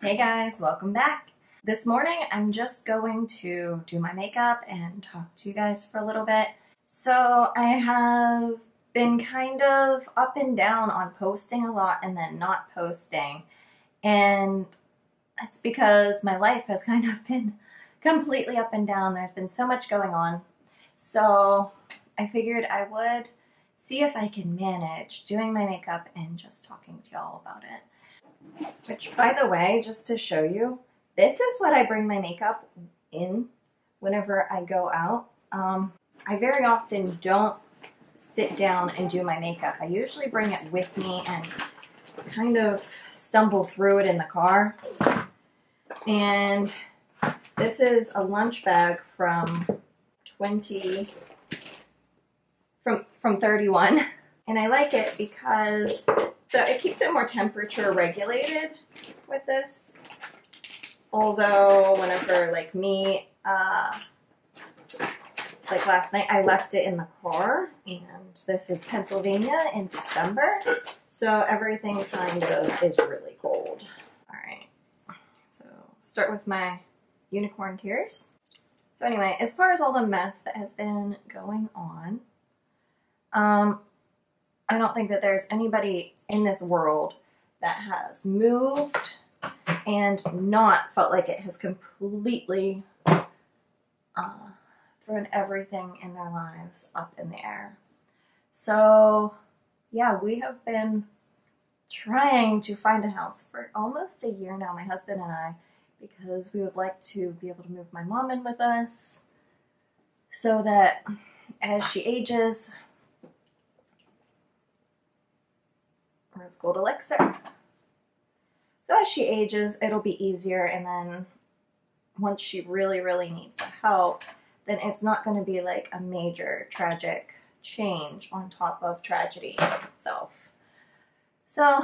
Hey guys, welcome back. This morning I'm just going to do my makeup and talk to you guys for a little bit. So I have been kind of up and down on posting a lot and then not posting. And that's because my life has kind of been completely up and down. There's been so much going on. So I figured I would see if I can manage doing my makeup and just talking to y'all about it. Which, by the way, just to show you, this is what I bring my makeup in whenever I go out. I very often don't sit down and do my makeup. I usually bring it with me and kind of stumble through it in the car. And this is a lunch bag from 31. And I like it because it keeps it more temperature regulated with this. Although whenever like last night I left it in the car, and this is Pennsylvania in December, so everything kind of is really cold. Alright, so start with my unicorn tears. So anyway, as far as all the mess that has been going on, I don't think that there's anybody in this world that has moved and not felt like it has completely thrown everything in their lives up in the air. So yeah, we have been trying to find a house for almost a year now, my husband and I, because we would like to be able to move my mom in with us so that as she ages, rose gold elixir. So as she ages, it'll be easier, and then once she really, really needs the help, then it's not going to be like a major tragic change on top of tragedy itself. So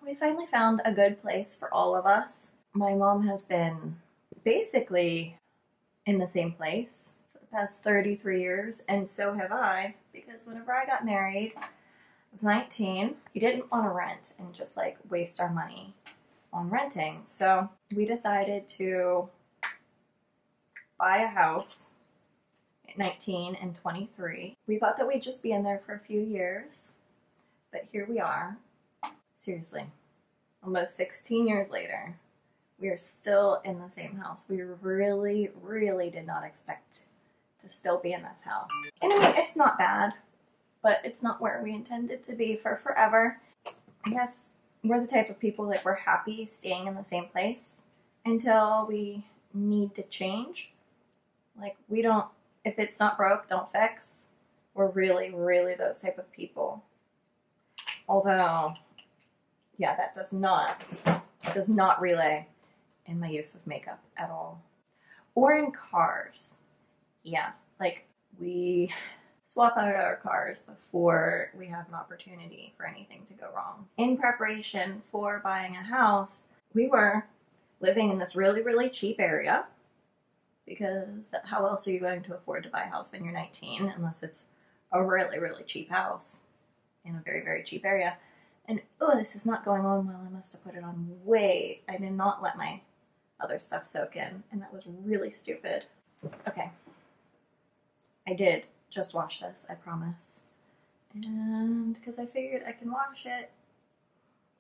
we finally found a good place for all of us. My mom has been basically in the same place for the past 33 years, and so have I, because whenever I got married, I was 19. We didn't want to rent and just like waste our money on renting. So we decided to buy a house at 19 and 23. We thought that we'd just be in there for a few years, but here we are. Seriously, almost 16 years later, we are still in the same house. We really, really did not expect to still be in this house. And I mean, it's not bad, but it's not where we intended to be for forever. I guess we're the type of people that we're happy staying in the same place until we need to change. Like, we don't, if it's not broke, don't fix. We're really, really those type of people. Although, yeah, that does not relay in my use of makeup at all. Or in cars. Yeah, like we swap out our cars before we have an opportunity for anything to go wrong. In preparation for buying a house, we were living in this really, really cheap area, because how else are you going to afford to buy a house when you're 19 unless it's a really, really cheap house in a very, very cheap area. And oh, this is not going on well. I must have put it on way. I did not let my other stuff soak in, and that was really stupid. Okay. I did just wash this, I promise. And because I figured I can wash it,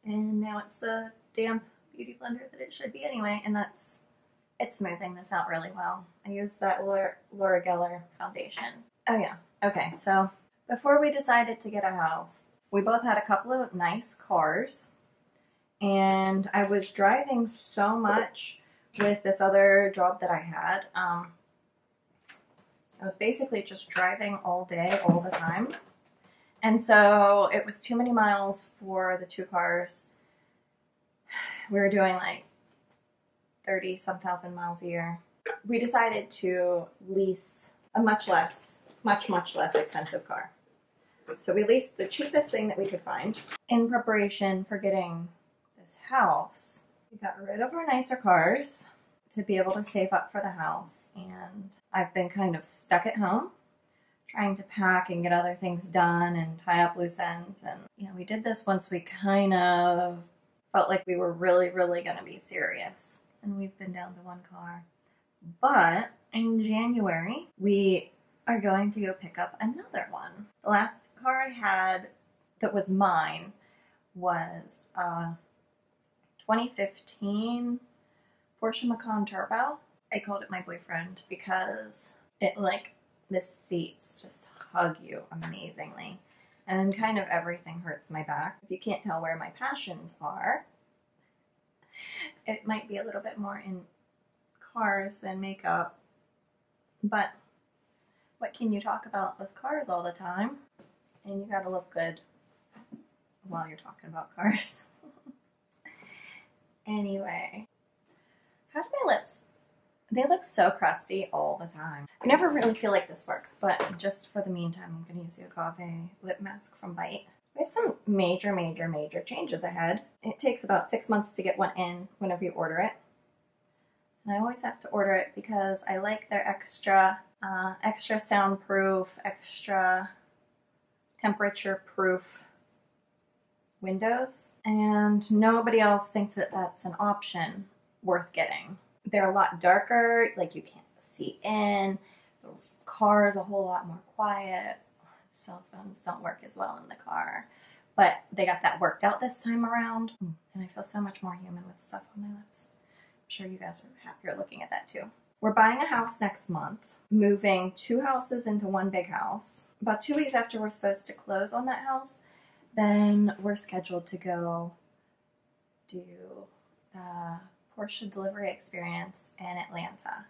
and now it's the damp beauty blender that it should be anyway, and it's smoothing this out really well. I used that Laura Geller foundation. Oh yeah, okay, so before we decided to get a house, we both had a couple of nice cars, and I was driving so much with this other job that I had. I was basically just driving all day, all the time. And so it was too many miles for the two cars. We were doing like 30-some thousand miles a year. We decided to lease a much less expensive car. So we leased the cheapest thing that we could find. In preparation for getting this house, we got rid of our nicer cars to be able to save up for the house, and I've been kind of stuck at home trying to pack and get other things done and tie up loose ends. And yeah, we did this once we kind of felt like we were really, really going to be serious. And we've been down to one car. But in January, we are going to go pick up another one. The last car I had that was mine was a 2015 Porsche Macan Turbo. I called it my boyfriend because it, like, the seats just hug you amazingly. And kind of everything hurts my back. If you can't tell where my passions are, it might be a little bit more in cars than makeup. But what can you talk about with cars all the time? And you gotta look good while you're talking about cars. Anyway, how do my lips? They look so crusty all the time. I never really feel like this works, but just for the meantime, I'm going to use the Agave lip mask from Bite. We have some major changes ahead. It takes about 6 months to get one in whenever you order it. And I always have to order it because I like their extra soundproof, extra temperature-proof windows. And nobody else thinks that that's an option worth getting. They're a lot darker, like you can't see in. The car is a whole lot more quiet. Cell phones don't work as well in the car. But they got that worked out this time around. And I feel so much more human with stuff on my lips. I'm sure you guys are happier looking at that too. We're buying a house next month, moving 2 houses into one big house. About 2 weeks after we're supposed to close on that house, then we're scheduled to go do the Porsche delivery experience in Atlanta,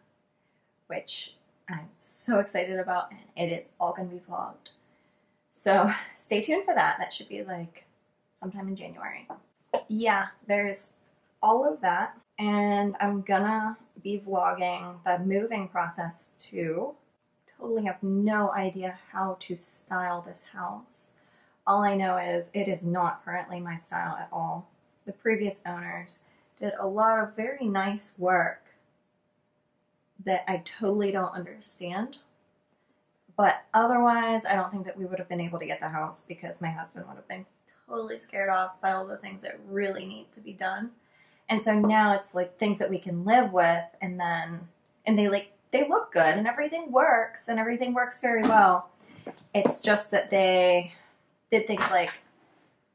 which I'm so excited about, and it is all going to be vlogged. So stay tuned for that. That should be like sometime in January. Yeah, there's all of that, and I'm gonna be vlogging the moving process too. Totally have no idea how to style this house. All I know is it is not currently my style at all. The previous owners did a lot of very nice work that I totally don't understand. But otherwise, I don't think that we would have been able to get the house because my husband would have been totally scared off by all the things that really need to be done. And so now it's like things that we can live with, and they look good and everything works very well. It's just that they did things like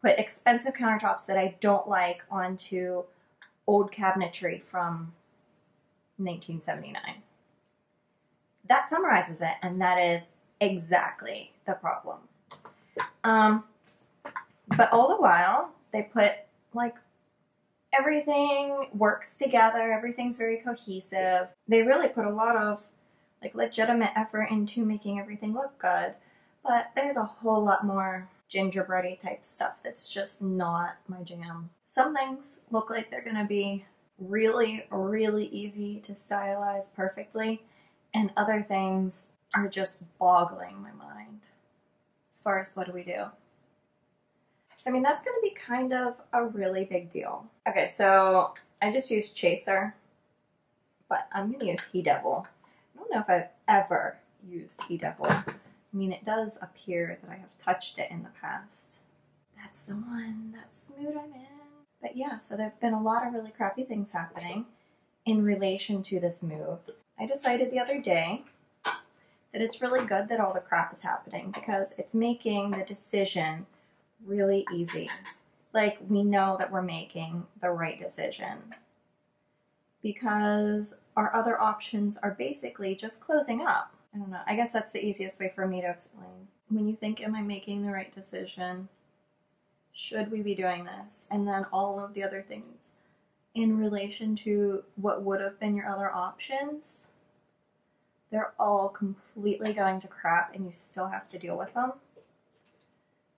put expensive countertops that I don't like onto old cabinetry from 1979. That summarizes it, and that is exactly the problem. But all the while, they put, like, everything works together, everything's very cohesive. They really put a lot of, like, legitimate effort into making everything look good, but there's a whole lot more gingerbready type stuff that's just not my jam. Some things look like they're gonna be really, really easy to stylize perfectly, and other things are just boggling my mind as far as what do we do. I mean, that's gonna be kind of a really big deal. Okay, so I just used Chaser, but I'm gonna use He Devil. I don't know if I've ever used He Devil. I mean, it does appear that I have touched it in the past. That's the one. That's the mood I'm in. But yeah, so there have been a lot of really crappy things happening in relation to this move. I decided the other day that it's really good that all the crap is happening because it's making the decision really easy. Like, we know that we're making the right decision because our other options are basically just closing up. I don't know. I guess that's the easiest way for me to explain. When you think, am I making the right decision? Should we be doing this? And then all of the other things in relation to what would have been your other options, they're all completely going to crap and you still have to deal with them.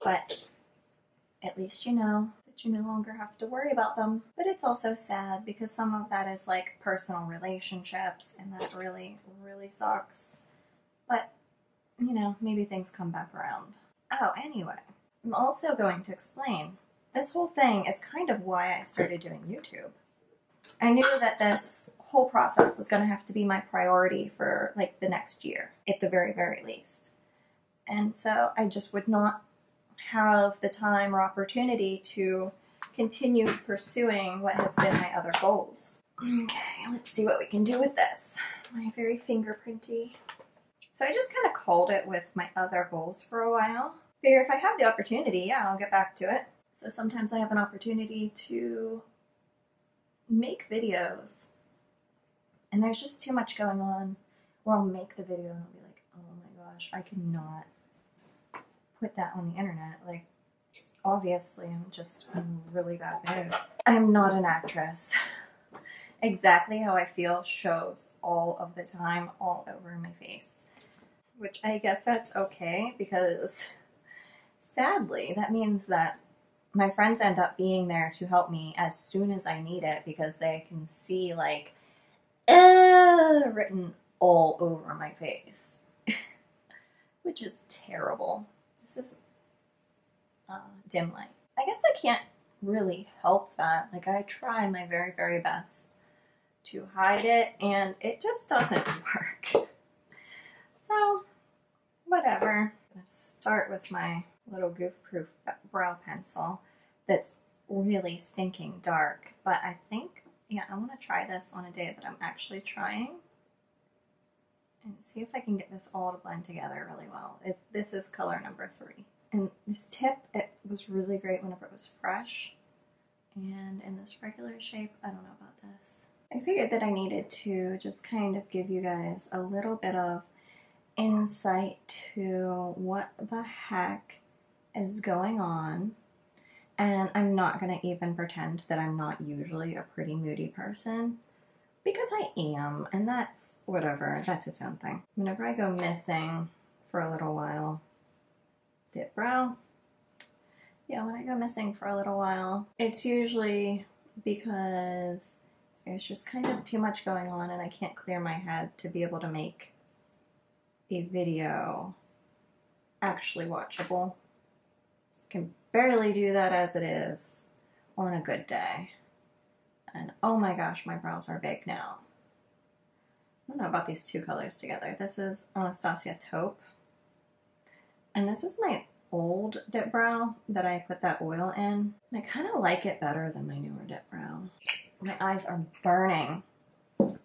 But at least you know that you no longer have to worry about them. But it's also sad because some of that is like personal relationships, and that really, really sucks. But, you know, maybe things come back around. Oh, anyway, I'm also going to explain. This whole thing is kind of why I started doing YouTube. I knew that this whole process was going to have to be my priority for, like, the next year, at the very, very least. And so I just would not have the time or opportunity to continue pursuing what has been my other goals. Okay, let's see what we can do with this. My very fingerprinty. So I just kind of called it with my other goals for a while. Figure if I have the opportunity, yeah, I'll get back to it. So sometimes I have an opportunity to make videos and there's just too much going on where I'll make the video and I'll be like, oh my gosh, I cannot put that on the internet. Like, obviously I'm just in a really bad mood. I'm not an actress. Exactly how I feel shows all of the time, all over my face. Which I guess that's okay, because sadly that means that my friends end up being there to help me as soon as I need it, because they can see like written all over my face. Which is terrible. This is dim light. I guess I can't really help that. Like, I try my very, very best to hide it, and it just doesn't work. So, whatever. I'm gonna start with my little goof-proof brow pencil that's really stinking dark, but I think, yeah, I want to try this on a day that I'm actually trying and see if I can get this all to blend together really well. This is color number 3. And this tip, it was really great whenever it was fresh, and in this regular shape, I don't know about this. I figured that I needed to just kind of give you guys a little bit of insight to what the heck is going on. And I'm not going to even pretend that I'm not usually a pretty moody person, because I am, and that's whatever, that's its own thing. Whenever I go missing for a little while, dip brow. Yeah, when I go missing for a little while, it's usually because there's just kind of too much going on and I can't clear my head to be able to make a video actually watchable. I can barely do that as it is on a good day. And oh my gosh, my brows are big now. I don't know about these two colors together. This is Anastasia Taupe. And this is my old dip brow that I put that oil in. And I kind of like it better than my newer dip brow. My eyes are burning. I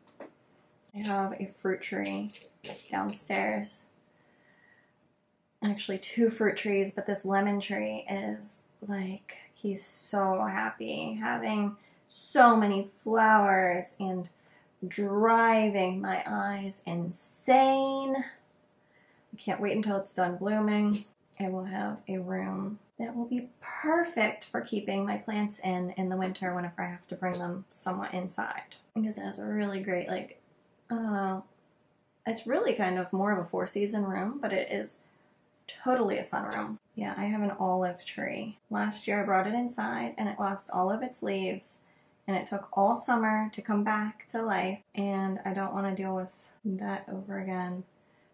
have a fruit tree downstairs. Actually 2 fruit trees, but this lemon tree is like, he's so happy having so many flowers and driving my eyes insane. I can't wait until it's done blooming. I will have a room that will be perfect for keeping my plants in the winter whenever I have to bring them somewhat inside. Because it has a really great, like, I don't know, it's really kind of more of a 4-season room, but it is totally a sunroom. Yeah, I have an olive tree. Last year I brought it inside and it lost all of its leaves, and it took all summer to come back to life, and I don't want to deal with that over again.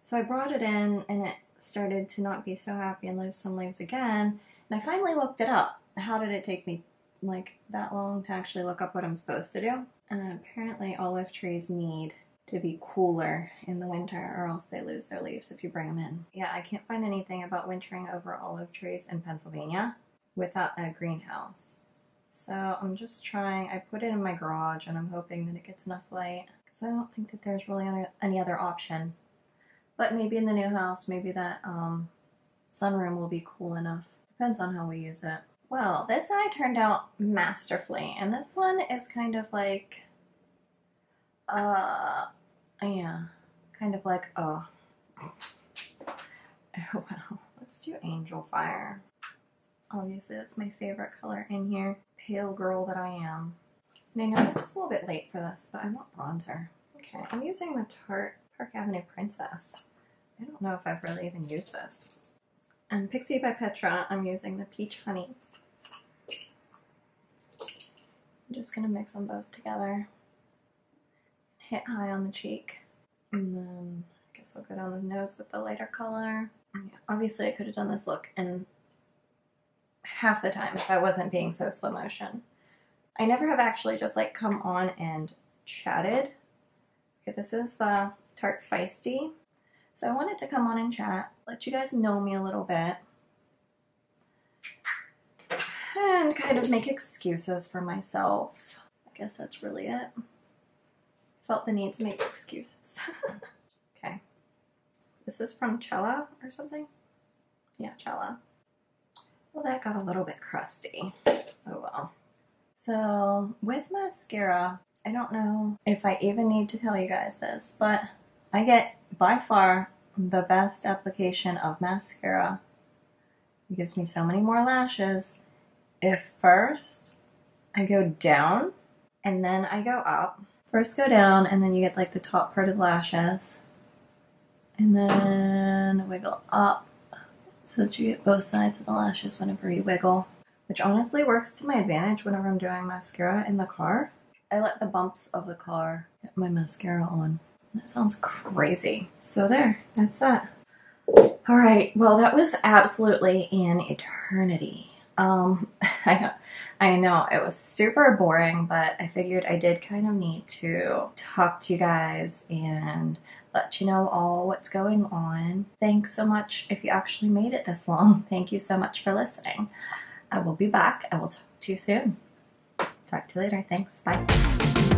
So I brought it in and it started to not be so happy and lose some leaves again, and I finally looked it up. How did it take me like that long to actually look up what I'm supposed to do? And apparently olive trees need to be cooler in the winter or else they lose their leaves if you bring them in. Yeah, I can't find anything about wintering over olive trees in Pennsylvania without a greenhouse. So I'm just trying. I put it in my garage and I'm hoping that it gets enough light, because I don't think that there's really any other option. But maybe in the new house, maybe that sunroom will be cool enough. Depends on how we use it. Well, this eye turned out masterfully, and this one is kind of like, yeah, kind of like, oh well, let's do Angel Fire. Obviously, that's my favorite color in here. Pale girl that I am. And I know this is a little bit late for this, but I want bronzer. Okay, I'm using the Tarte Park Avenue Princess. I don't know if I've really even used this. And Pixie by Petra, I'm using the Peach Honey. I'm just going to mix them both together. Hit high on the cheek. And then I guess I'll go down the nose with the lighter color. Yeah, obviously I could have done this look in half the time if I wasn't being so slow motion. I never have actually just like come on and chatted. Okay, this is the Tarte Feisty. So I wanted to come on and chat, let you guys know me a little bit. and kind of make excuses for myself. I guess that's really it. Felt the need to make excuses. Okay. This is from Cella or something? Yeah, Cella. Well, that got a little bit crusty. Oh well. So with mascara, I don't know if I even need to tell you guys this, but I get by far the best application of mascara. It gives me so many more lashes. If first I go down and then I go up. First go down and then you get like the top part of the lashes. And then wiggle up so that you get both sides of the lashes whenever you wiggle. Which honestly works to my advantage whenever I'm doing mascara in the car. I let the bumps of the car get my mascara on. That sounds crazy. So there, that's that. Alright, well that was absolutely an eternity. I know it was super boring, but I figured I did kind of need to talk to you guys and let you know all what's going on. Thanks so much if you actually made it this long. Thank you so much for listening. I will be back. I will talk to you soon. Talk to you later. Thanks. Bye.